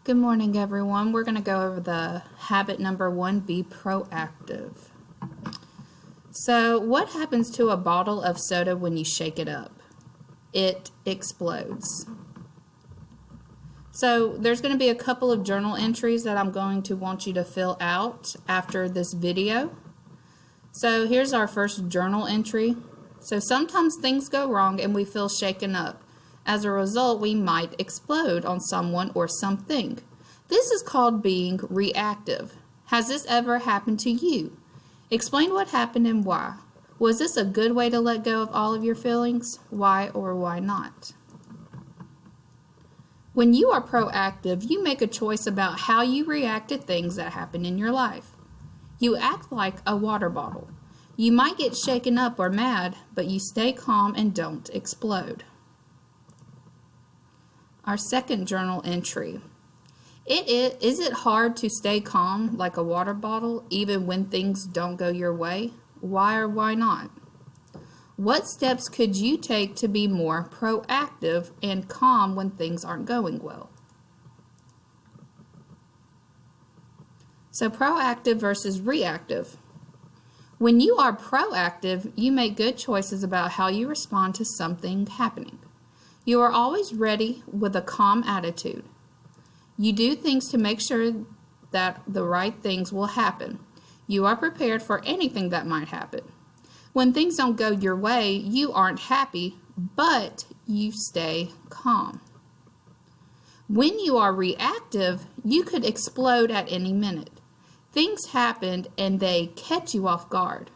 Good morning, everyone. We're going to go over the habit number 1, be proactive. So, what happens to a bottle of soda when you shake it up? It explodes. So, there's going to be a couple of journal entries that I'm going to want you to fill out after this video. So, here's our first journal entry. So, sometimes things go wrong and we feel shaken up. As a result, we might explode on someone or something. This is called being reactive. Has this ever happened to you? Explain what happened and why. Was this a good way to let go of all of your feelings? Why or why not? When you are proactive, you make a choice about how you react to things that happen in your life. You act like a water bottle. You might get shaken up or mad, but you stay calm and don't explode. Our second journal entry. Is it hard to stay calm like a water bottle even when things don't go your way? Why or why not? What steps could you take to be more proactive and calm when things aren't going well? So proactive versus reactive. When you are proactive, you make good choices about how you respond to something happening. You are always ready with a calm attitude. You do things to make sure that the right things will happen. You are prepared for anything that might happen. When things don't go your way, you aren't happy, but you stay calm. When you are reactive, you could explode at any minute. Things happened and they catch you off guard.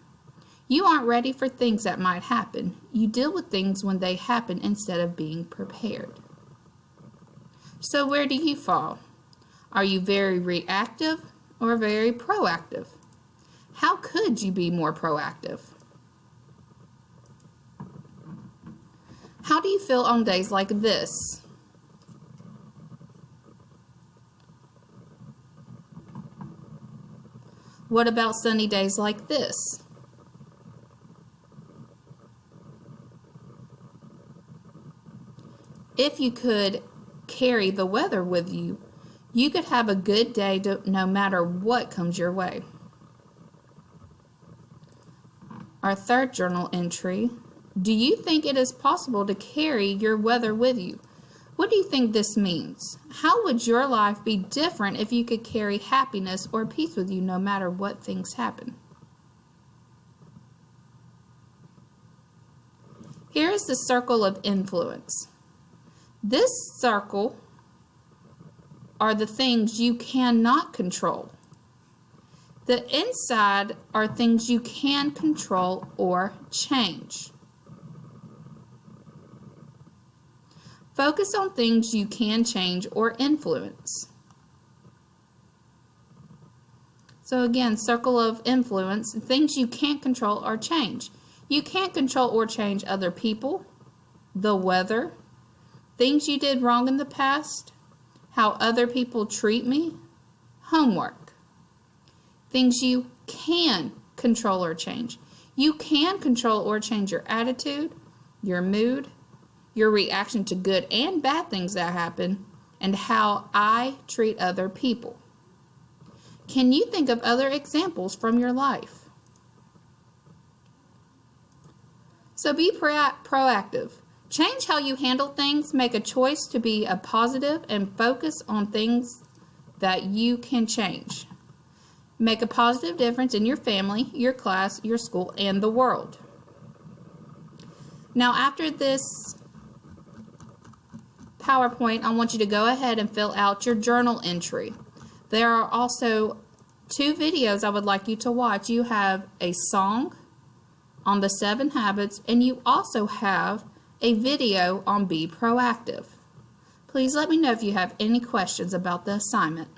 You aren't ready for things that might happen. You deal with things when they happen instead of being prepared. So where do you fall? Are you very reactive or very proactive? How could you be more proactive? How do you feel on days like this? What about sunny days like this? If you could carry the weather with you, you could have a good day no matter what comes your way. Our third journal entry. Do you think it is possible to carry your weather with you? What do you think this means? How would your life be different if you could carry happiness or peace with you no matter what things happen? Here is the circle of influence. This circle are the things you cannot control. The inside are things you can control or change. Focus on things you can change or influence. So again, circle of influence, things you can't control or change. You can't control or change other people, the weather, things you did wrong in the past, how other people treat me, homework. Things you can control or change. You can control or change your attitude, your mood, your reaction to good and bad things that happen, and how I treat other people. Can you think of other examples from your life? So be proactive. Change how you handle things, make a choice to be a positive, and focus on things that you can change. Make a positive difference in your family, your class, your school, and the world. Now, after this PowerPoint, I want you to go ahead and fill out your journal entry. There are also 2 videos I would like you to watch. You have a song on the 7 habits, and you also have a video on Be Proactive. Please let me know if you have any questions about the assignment.